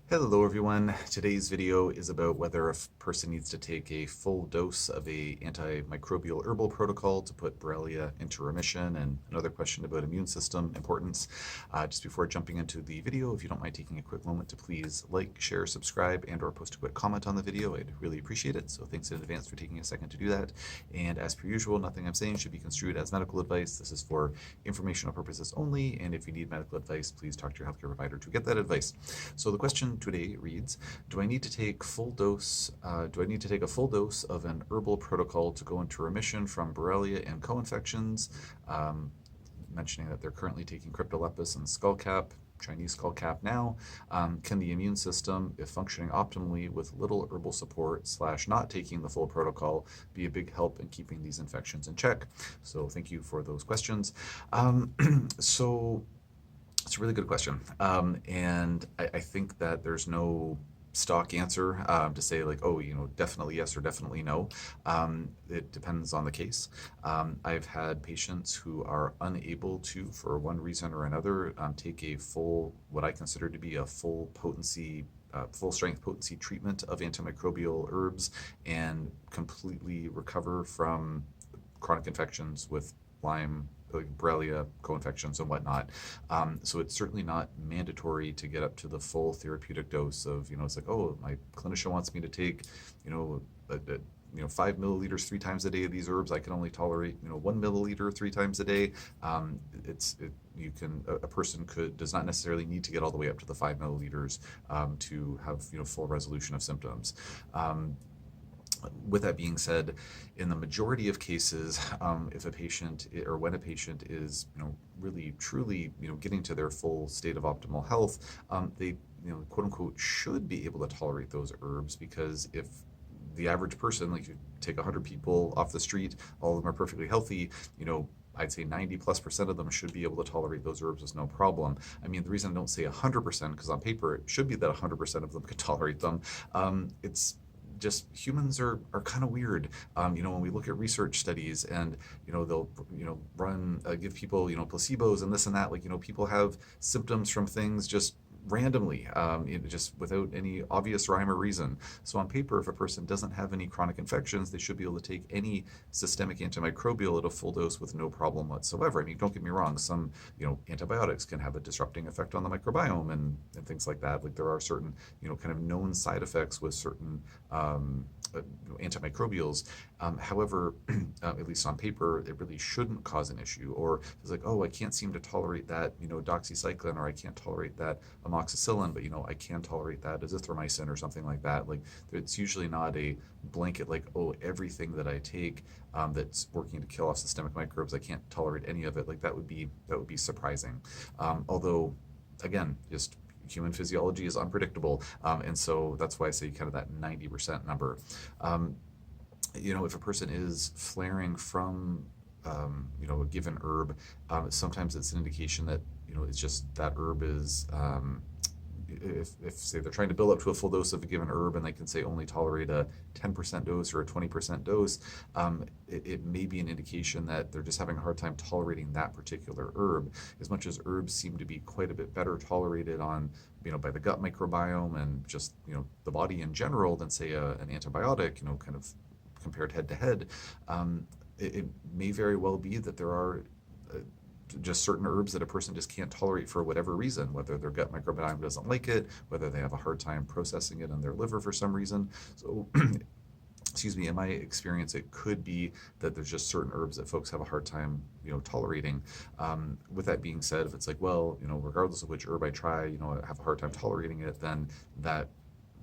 Hello everyone. Today's video is about whether a person needs to take a full dose of a antimicrobial herbal protocol to put Borrelia into remission, and another question about immune system importance. Just before jumping into the video, if you don't mind taking a quick moment to please like, share, subscribe, and or post a quick comment on the video, I'd really appreciate it. So thanks in advance for taking a second to do that. And as per usual, nothing I'm saying should be construed as medical advice. This is for informational purposes only, and if you need medical advice, please talk to your healthcare provider to get that advice. So the question today reads, do I need to take a full dose of an herbal protocol to go into remission from Borrelia and co-infections? Mentioning that they're currently taking cryptolepis and skullcap, Chinese skullcap now. Can the immune system, if functioning optimally with little herbal support / not taking the full protocol, be a big help in keeping these infections in check? So thank you for those questions. So it's a really good question. And I think that there's no stock answer to say like, oh, definitely yes or definitely no. It depends on the case. I've had patients who are unable to, for one reason or another, take a full, what I consider to be a full potency full strength potency treatment of antimicrobial herbs and completely recover from chronic infections with Lyme, like Borrelia, co-infections and whatnot. So it's certainly not mandatory to get up to the full therapeutic dose of, it's like, oh, my clinician wants me to take, 5 milliliters 3 times a day of these herbs. I can only tolerate, 1 milliliter 3 times a day. A person does not necessarily need to get all the way up to the 5 milliliters to have, full resolution of symptoms. With that being said, in the majority of cases, if a patient or when a patient is, really truly, getting to their full state of optimal health, they, quote unquote, should be able to tolerate those herbs, because if the average person, like you take 100 people off the street, all of them are perfectly healthy, I'd say 90+% of them should be able to tolerate those herbs with no problem. I mean, the reason I don't say 100%, because on paper it should be that 100% of them could tolerate them. It's just humans are kind of weird. When we look at research studies and, they'll, run, give people, placebos and this and that, people have symptoms from things just randomly, just without any obvious rhyme or reason. So on paper, if a person doesn't have any chronic infections, they should be able to take any systemic antimicrobial at a full dose with no problem whatsoever. I mean, don't get me wrong, some, antibiotics can have a disrupting effect on the microbiome and things like that. Like there are certain, kind of known side effects with certain antimicrobials. However, at least on paper, it really shouldn't cause an issue. Or it's like, oh, I can't seem to tolerate that, doxycycline, or I can't tolerate that amoxicillin, but I can tolerate that azithromycin or something like that. Like it's usually not a blanket like, oh, everything that I take that's working to kill off systemic microbes, I can't tolerate any of it. Like that would be surprising. Although, again, just human physiology is unpredictable, and so that's why I say kind of that 90% number. If a person is flaring from a given herb, sometimes it's an indication that it's just that herb is if say they're trying to build up to a full dose of a given herb and they can say only tolerate a 10% dose or a 20% dose, it may be an indication that they're just having a hard time tolerating that particular herb, as much as herbs seem to be quite a bit better tolerated on by the gut microbiome and just the body in general than say an antibiotic, kind of compared head to head. It may very well be that there are just certain herbs that a person just can't tolerate for whatever reason, whether their gut microbiome doesn't like it, whether they have a hard time processing it in their liver for some reason. So excuse me, in my experience, it could be that there's just certain herbs that folks have a hard time, tolerating. With that being said, if it's like, well, regardless of which herb I try, I have a hard time tolerating it, then that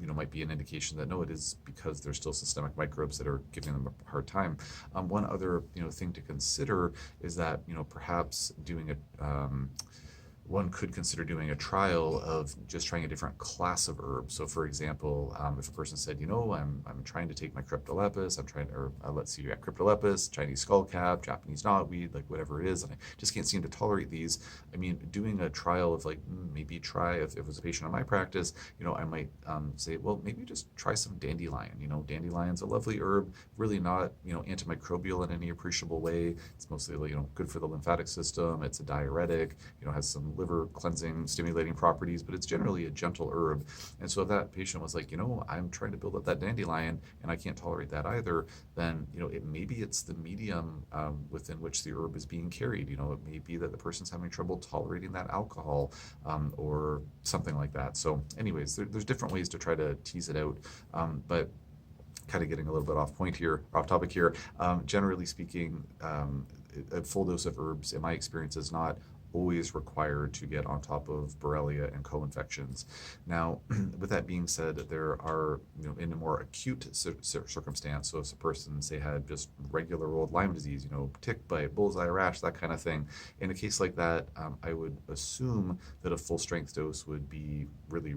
might be an indication that no, it is because there's still systemic microbes that are giving them a hard time. One other thing to consider is that perhaps one could consider doing a trial of just trying a different class of herbs. So for example, if a person said, I'm trying to take my cryptolepis, let's see, you got cryptolepis, Chinese skullcap, Japanese knotweed, like whatever it is, and I just can't seem to tolerate these. I mean, doing a trial of like, maybe try, if it was a patient in my practice, I might say, well, maybe just try some dandelion. Dandelion's a lovely herb, really not, antimicrobial in any appreciable way. It's mostly, good for the lymphatic system. It's a diuretic, has some liver cleansing, stimulating properties, but it's generally a gentle herb. And so if that patient was like, I'm trying to build up that dandelion and I can't tolerate that either, then, maybe it's the medium within which the herb is being carried. It may be that the person's having trouble tolerating that alcohol or something like that. So anyways, there's different ways to try to tease it out. But kind of getting a little bit off topic here. Generally speaking, a full dose of herbs, in my experience, is not always required to get on top of Borrelia and co-infections. Now, with that being said, there are, in a more acute circumstance, so if a person, say, had just regular old Lyme disease, tick bite, bullseye rash, that kind of thing, in a case like that, I would assume that a full strength dose would be really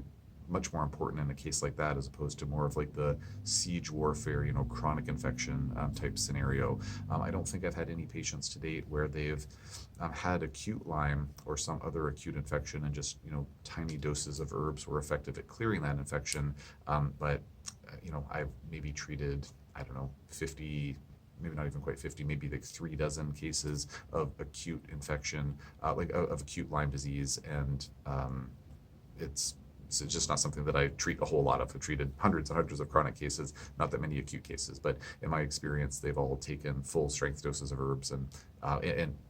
much more important in a case like that, as opposed to more of like the siege warfare, chronic infection type scenario. I don't think I've had any patients to date where they've had acute Lyme or some other acute infection and just, tiny doses of herbs were effective at clearing that infection. But I've maybe treated, 50, maybe not even quite 50, maybe like 3 dozen cases of acute infection, of acute Lyme disease. And it's just not something that I treat a whole lot of. I've treated hundreds and hundreds of chronic cases, not that many acute cases, but in my experience, they've all taken full strength doses of herbs and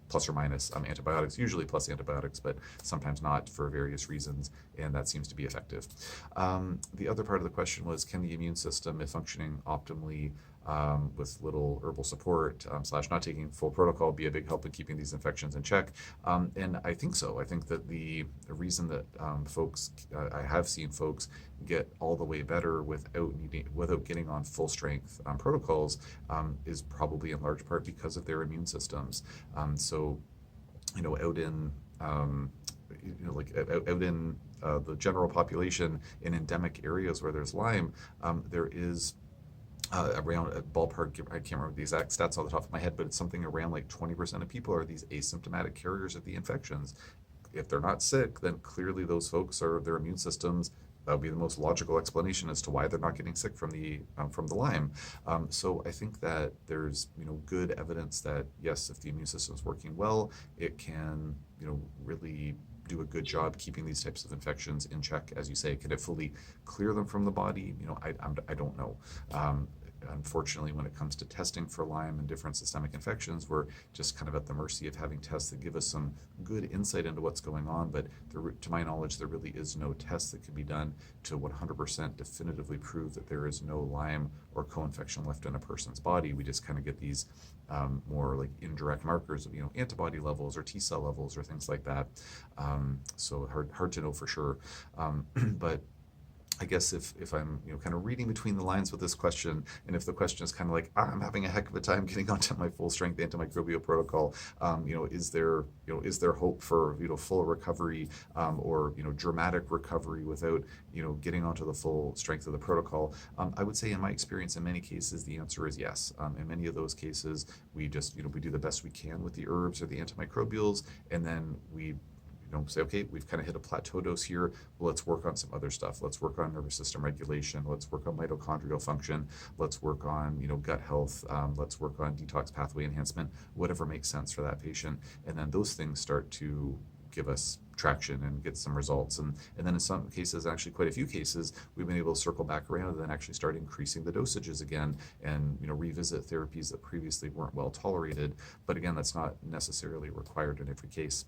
plus or minus antibiotics, usually plus antibiotics, but sometimes not for various reasons, and that seems to be effective. The other part of the question was, can the immune system, if functioning optimally with little herbal support / not taking full protocol, be a big help in keeping these infections in check? And I think so. I think that the reason that I have seen folks get all the way better without getting on full strength protocols is probably in large part because of their immune systems. So, out in out in the general population in endemic areas where there's Lyme, there is around a ballpark, I can't remember the exact stats off the top of my head, but it's something around like 20% of people are these asymptomatic carriers of the infections. If they're not sick, then clearly those folks are their immune systems. That would be the most logical explanation as to why they're not getting sick from the Lyme. So I think that there's good evidence that yes, if the immune system is working well, it can really do a good job keeping these types of infections in check. As you say, can it fully clear them from the body? I don't know. Unfortunately, when it comes to testing for Lyme and different systemic infections, we're just kind of at the mercy of having tests that give us some good insight into what's going on. But to my knowledge, there really is no test that can be done to 100% definitively prove that there is no Lyme or co-infection left in a person's body. We just kind of get these more like indirect markers of antibody levels or T cell levels or things like that. So hard to know for sure. But I guess if I'm kind of reading between the lines with this question, and if the question is kind of like, I'm having a heck of a time getting onto my full strength antimicrobial protocol, is there hope for full recovery or dramatic recovery without getting onto the full strength of the protocol? I would say in my experience, in many cases, the answer is yes. In many of those cases, we just we do the best we can with the herbs or the antimicrobials, and then we say, okay, we've kind of hit a plateau dose here. Well, let's work on some other stuff. Let's work on nervous system regulation. Let's work on mitochondrial function. Let's work on, gut health. Let's work on detox pathway enhancement, whatever makes sense for that patient. And then those things start to give us traction and get some results. And then in some cases, actually quite a few cases, we've been able to circle back around and then actually start increasing the dosages again and revisit therapies that previously weren't well tolerated. But again, that's not necessarily required in every case.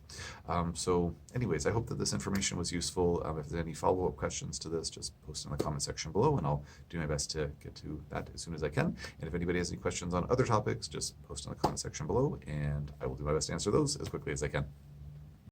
So anyways, I hope that this information was useful. If there's any follow-up questions to this, just post in the comment section below and I'll do my best to get to that as soon as I can. And if anybody has any questions on other topics, just post in the comment section below and I will do my best to answer those as quickly as I can.